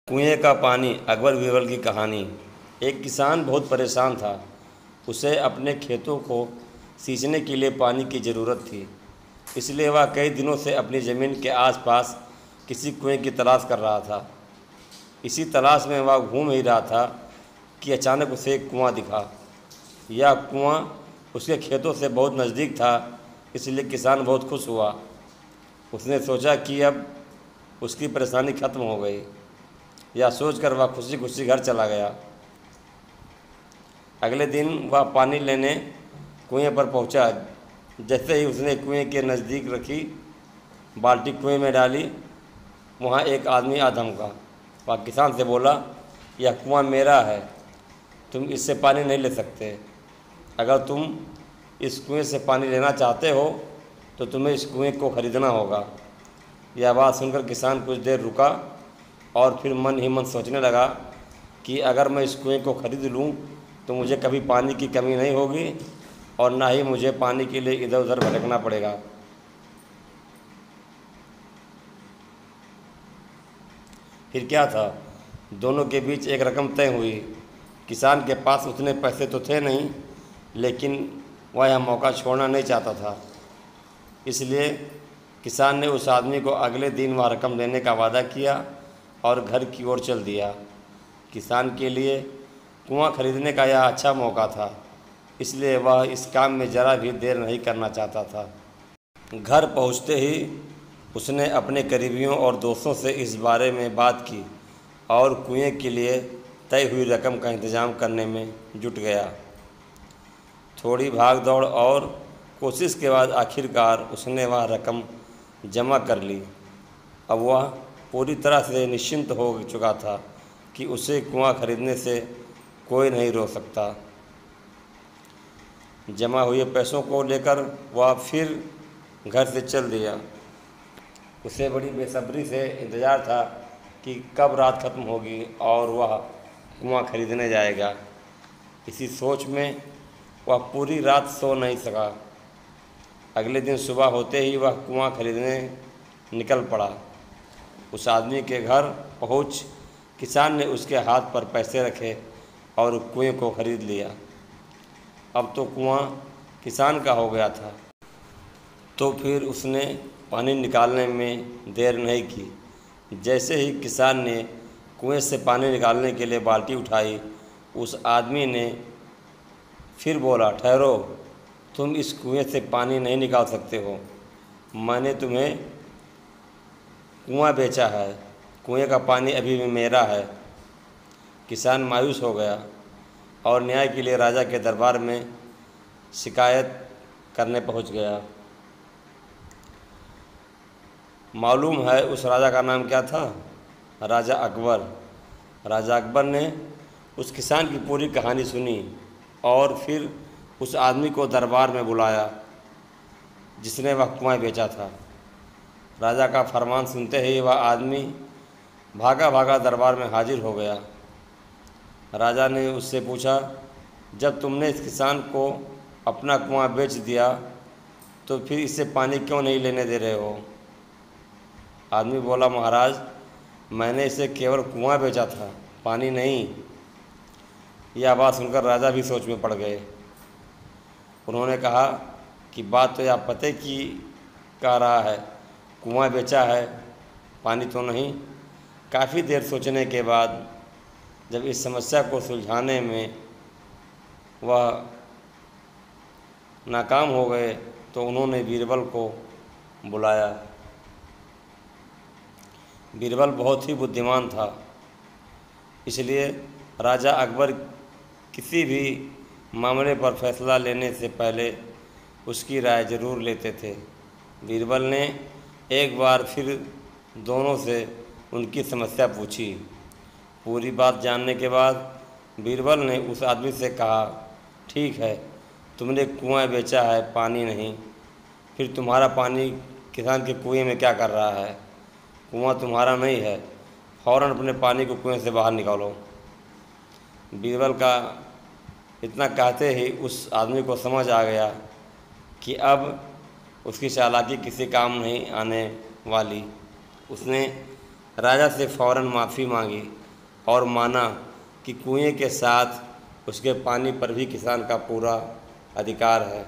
कुएं का पानी, अकबर बीरबल की कहानी। एक किसान बहुत परेशान था। उसे अपने खेतों को सींचने के लिए पानी की ज़रूरत थी। इसलिए वह कई दिनों से अपनी ज़मीन के आसपास किसी कुएं की तलाश कर रहा था। इसी तलाश में वह घूम ही रहा था कि अचानक उसे एक कुआं दिखा। यह कुआं उसके खेतों से बहुत नज़दीक था, इसलिए किसान बहुत खुश हुआ। उसने सोचा कि अब उसकी परेशानी खत्म हो गई। यह सोचकर वह खुशी खुशी घर चला गया। अगले दिन वह पानी लेने कुएं पर पहुंचा। जैसे ही उसने कुएं के नज़दीक रखी बाल्टी कुएं में डाली, वहां एक आदमी आ धमका। वह किसान से बोला, यह कुआं मेरा है, तुम इससे पानी नहीं ले सकते। अगर तुम इस कुएं से पानी लेना चाहते हो तो तुम्हें इस कुएं को खरीदना होगा। यह बात सुनकर किसान कुछ देर रुका और फिर मन ही मन सोचने लगा कि अगर मैं इस कुएं को खरीद लूं तो मुझे कभी पानी की कमी नहीं होगी और ना ही मुझे पानी के लिए इधर उधर भटकना पड़ेगा। फिर क्या था, दोनों के बीच एक रकम तय हुई। किसान के पास उतने पैसे तो थे नहीं, लेकिन वह यह मौका छोड़ना नहीं चाहता था। इसलिए किसान ने उस आदमी को अगले दिन वह रकम देने का वादा किया और घर की ओर चल दिया। किसान के लिए कुआं खरीदने का यह अच्छा मौका था, इसलिए वह इस काम में ज़रा भी देर नहीं करना चाहता था। घर पहुंचते ही उसने अपने करीबियों और दोस्तों से इस बारे में बात की और कुएं के लिए तय हुई रकम का इंतज़ाम करने में जुट गया। थोड़ी भाग दौड़ और कोशिश के बाद आखिरकार उसने वह रकम जमा कर ली। अब वह पूरी तरह से निश्चिंत हो चुका था कि उसे कुआं खरीदने से कोई नहीं रोक सकता। जमा हुए पैसों को लेकर वह फिर घर से चल दिया। उसे बड़ी बेसब्री से इंतज़ार था कि कब रात खत्म होगी और वह कुआं खरीदने जाएगा। इसी सोच में वह पूरी रात सो नहीं सका। अगले दिन सुबह होते ही वह कुआं खरीदने निकल पड़ा। उस आदमी के घर पहुंच किसान ने उसके हाथ पर पैसे रखे और कुएं को खरीद लिया। अब तो कुआं किसान का हो गया था। तो फिर उसने पानी निकालने में देर नहीं की। जैसे ही किसान ने कुएं से पानी निकालने के लिए बाल्टी उठाई, उस आदमी ने फिर बोला, ठहरो, तुम इस कुएं से पानी नहीं निकाल सकते हो। मैंने तुम्हें कुआं बेचा है, कुएं का पानी अभी भी मेरा है। किसान मायूस हो गया और न्याय के लिए राजा के दरबार में शिकायत करने पहुंच गया। मालूम है उस राजा का नाम क्या था? राजा अकबर। राजा अकबर ने उस किसान की पूरी कहानी सुनी और फिर उस आदमी को दरबार में बुलाया जिसने वह कुआं बेचा था। राजा का फरमान सुनते ही वह आदमी भागा भागा दरबार में हाजिर हो गया। राजा ने उससे पूछा, जब तुमने इस किसान को अपना कुआं बेच दिया तो फिर इससे पानी क्यों नहीं लेने दे रहे हो? आदमी बोला, महाराज, मैंने इसे केवल कुआं बेचा था, पानी नहीं। यह बात सुनकर राजा भी सोच में पड़ गए। उन्होंने कहा कि बात तो यह पते की कह रहा है, कुआं बेचा है, पानी तो नहीं। काफ़ी देर सोचने के बाद जब इस समस्या को सुलझाने में वह नाकाम हो गए तो उन्होंने बीरबल को बुलाया। बीरबल बहुत ही बुद्धिमान था, इसलिए राजा अकबर किसी भी मामले पर फैसला लेने से पहले उसकी राय ज़रूर लेते थे। बीरबल ने एक बार फिर दोनों से उनकी समस्या पूछी। पूरी बात जानने के बाद बीरबल ने उस आदमी से कहा, ठीक है, तुमने कुआं बेचा है, पानी नहीं, फिर तुम्हारा पानी किसान के कुएं में क्या कर रहा है? कुआं तुम्हारा नहीं है, फ़ौरन अपने पानी को कुएं से बाहर निकालो। बीरबल का इतना कहते ही उस आदमी को समझ आ गया कि अब उसकी चालाकी किसी काम नहीं आने वाली। उसने राजा से फ़ौरन माफ़ी मांगी और माना कि कुएं के साथ उसके पानी पर भी किसान का पूरा अधिकार है।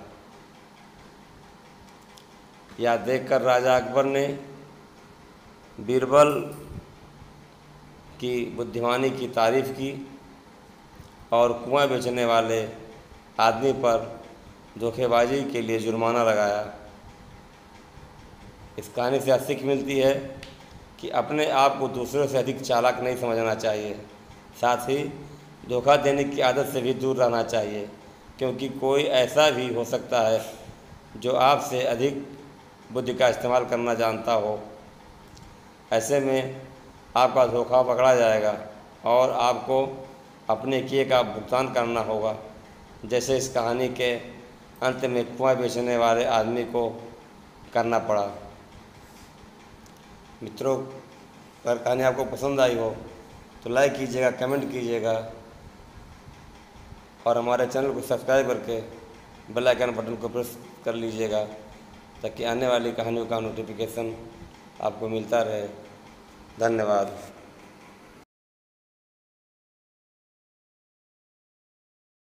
यह देखकर राजा अकबर ने बीरबल की बुद्धिमानी की तारीफ़ की और कुआं बेचने वाले आदमी पर धोखेबाजी के लिए जुर्माना लगाया। इस कहानी से सीख मिलती है कि अपने आप को दूसरों से अधिक चालाक नहीं समझना चाहिए, साथ ही धोखा देने की आदत से भी दूर रहना चाहिए, क्योंकि कोई ऐसा भी हो सकता है जो आपसे अधिक बुद्धि का इस्तेमाल करना जानता हो। ऐसे में आपका धोखा पकड़ा जाएगा और आपको अपने किए का भुगतान करना होगा, जैसे इस कहानी के अंत में कुआं बेचने वाले आदमी को करना पड़ा। मित्रों, अगर कहानी आपको पसंद आई हो तो लाइक कीजिएगा, कमेंट कीजिएगा और हमारे चैनल को सब्सक्राइब करके बेल आइकन बटन को प्रेस कर लीजिएगा, ताकि आने वाली कहानियों का नोटिफिकेशन आपको मिलता रहे। धन्यवाद।